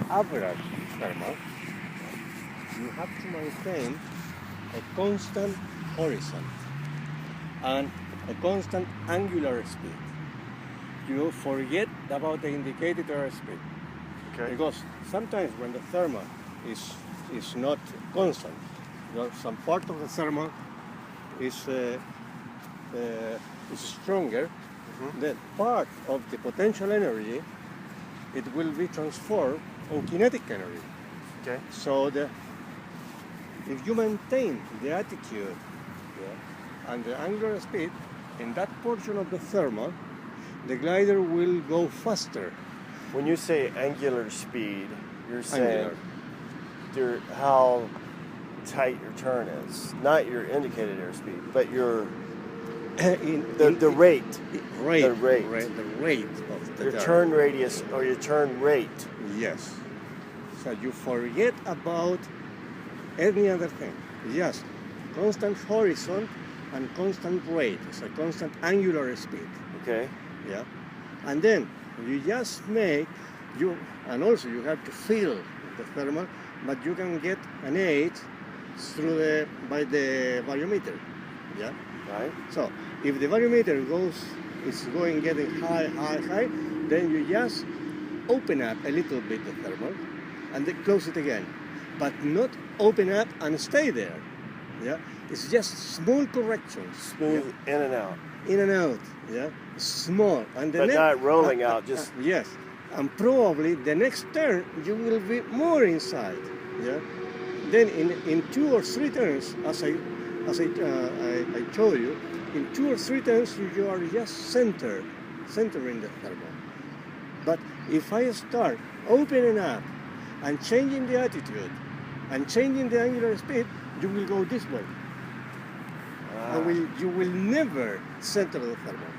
average thermal, you have to maintain a constant horizon and a constant angular speed. You forget about the indicated airspeed. Okay. Because sometimes when the thermal is not constant, some part of the thermal is stronger, then part of the potential energy, it will be transformed on kinetic energy. Okay. So if you maintain the attitude and the angular speed in that portion of the thermal, the glider will go faster. When you say angular speed, you're saying how tight your turn is, not your indicated airspeed, but your the rate. The rate of the your turn radius or your turn rate. Yes. So you forget about any other thing. Yes, constant horizon and constant rate. It's a constant angular speed. Okay. Yeah. And then you just and also you have to feel the thermal, but you can get an aid by the variometer. Yeah. Right. So if the variometer getting high, then you just open up a little bit the thermal and then close it again. But not open up and stay there. Yeah. It's just small corrections. Smooth in and out. In and out. Yeah. Small. And but not rolling out. Just yes. And probably the next turn you will be more inside. Yeah. Then in 2 or 3 turns, as I told you, in 2 or 3 turns you are just centering the thermal. But if I start opening up and changing the attitude and changing the angular speed, you will go this way. You will never center the thermal.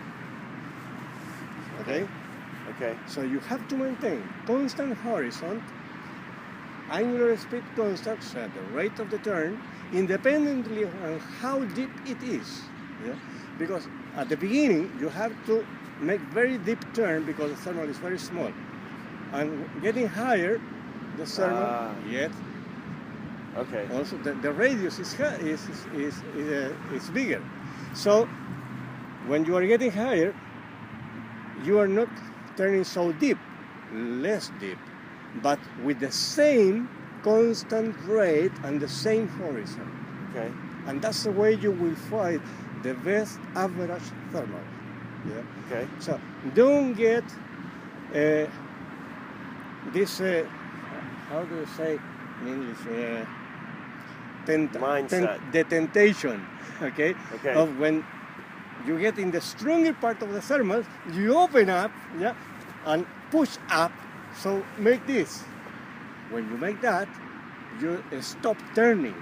Okay? Okay. So you have to maintain constant horizon, angular speed constant, so the rate of the turn, independently of how deep it is. Yeah? Because at the beginning, you have to make very deep turn because the thermal is very small. And getting higher, the thermal Okay. Also, the radius is bigger. So when you are getting higher, you are not turning so deep, less deep, but with the same constant rate and the same horizon. Okay. And that's the way you will find the best average thermal. Yeah. Okay. So don't get this. How do you say in English? Mindset. The temptation. Okay. Okay. Of when you get in the stronger part of the thermal, you open up, and push up. So make this. When you make that, you stop turning,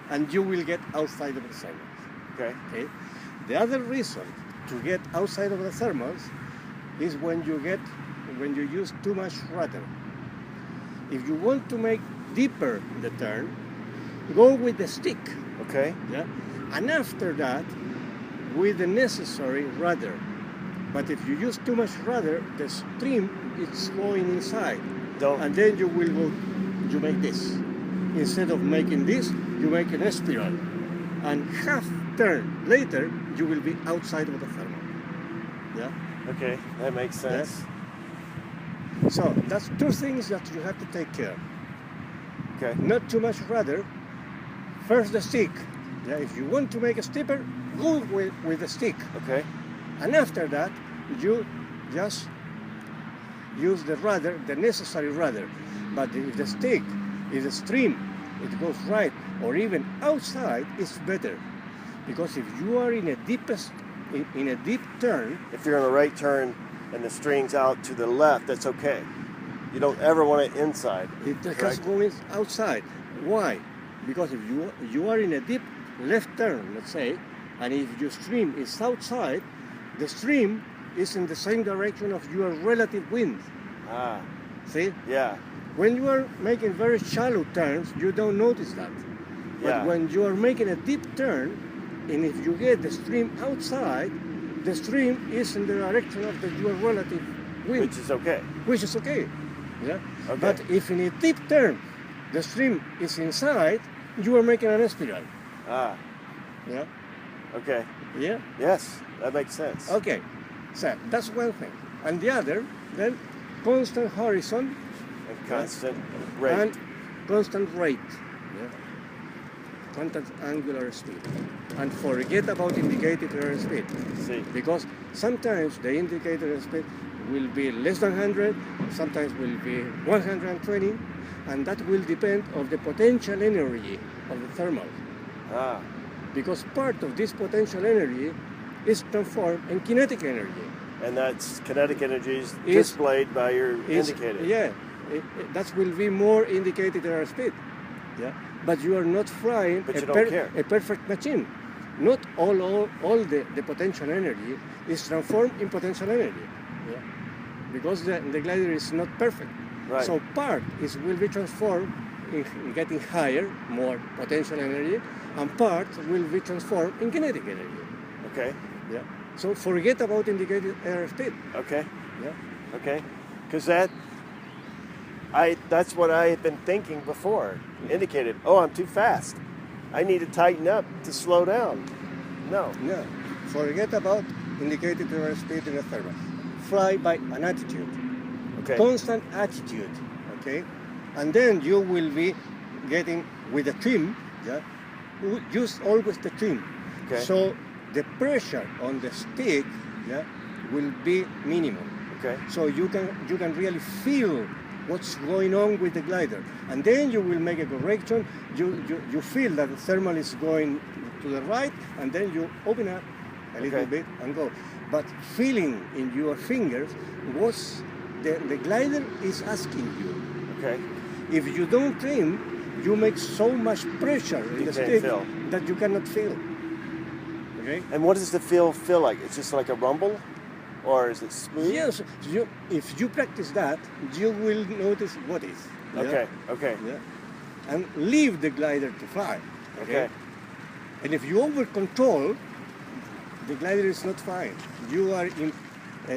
and you will get outside of the thermals. Okay. Okay. The other reason to get outside of the thermals is when you use too much rudder. If you want to make deeper the turn, go with the stick. Okay. Yeah. And after that, with the necessary rudder. But if you use too much rudder, the stream is going inside. And then you make this. Instead of making this, you make an spiral. And half turn later, you will be outside of the thermal. Yeah? Okay, that makes sense. Yeah? So that's 2 things that you have to take care. Okay. Not too much rudder. First the stick. Yeah, if you want to make a steeper, go with the stick. Okay. And after that, you just use the rudder, the necessary rudder. But if the stick is a stream, it goes right, or even outside, it's better. Because if you are in a deep turn... If you're in a right turn and the string's out to the left, that's okay. You don't ever want it inside. It has to go outside. Why? Because if you are in a deep left turn, let's say, and if your stream is outside, the stream is in the same direction of your relative wind. Ah. See? Yeah. When you are making very shallow turns, you don't notice that. But when you are making a deep turn, and if you get the stream outside, the stream is in the direction of your relative wind. Which is okay. Which is okay. Yeah. Okay. But if in a deep turn, the stream is inside, you are making an spiral. Ah, Yeah. okay. Yeah. Yes, that makes sense. Okay. So that's one thing. And the other, then constant horizon And constant rate. and constant rate. Yeah. Constant angular speed. And forget about indicated airspeed. See. Because sometimes the indicator speed will be less than 100, sometimes will be 120, and that will depend on the potential energy of the thermal. Ah, Because part of this potential energy is transformed in kinetic energy. and that's kinetic energy is Is- displayed by your indicator. Yeah, that will be more indicated airspeed. Yeah, but you are not flying But you don't care. a perfect machine. Not all the potential energy is transformed in potential energy. Yeah, because the glider is not perfect. Right. So part will be transformed in getting higher, more potential energy, and part will be transformed in kinetic energy. Okay. Yeah. So forget about indicated airspeed. Okay. Yeah. Okay. Because that's what I had been thinking before. Indicated, oh, I'm too fast. I need to tighten up to slow down. No. No. Forget about indicated airspeed in a thermal. Fly by an attitude. Okay. Constant attitude. Okay. And then you will be getting with the trim. Yeah. Use always the trim. Okay. So the pressure on the stick, yeah, will be minimum. Okay. So you can really feel what's going on with the glider, and then you will make a correction. You feel that the thermal is going to the right, and then you open up a little Okay. bit and go. But feeling in your fingers what the glider is asking you. Okay. If you don't trim, you make so much pressure in You the can't stick feel. that you cannot feel. Okay. And what does the feel like? It's just like a rumble, or is it smooth? Yes, if you practice that, you will notice what is. Yeah? Okay. Okay. Yeah. And leave the glider to fly. Okay. And if you over control, the glider is not flying. You are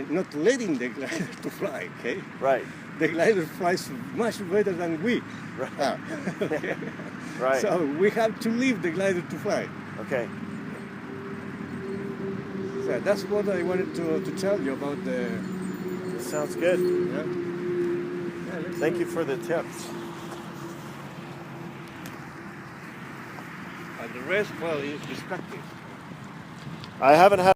not letting the glider to fly. Okay. Right. The glider flies much better than we. Right. Ah. Right. So we have to leave the glider to fly. Okay. So that's what I wanted to tell you about the. This sounds good. Yeah. Thank you for the tips. And the rest, well, is practice. I haven't had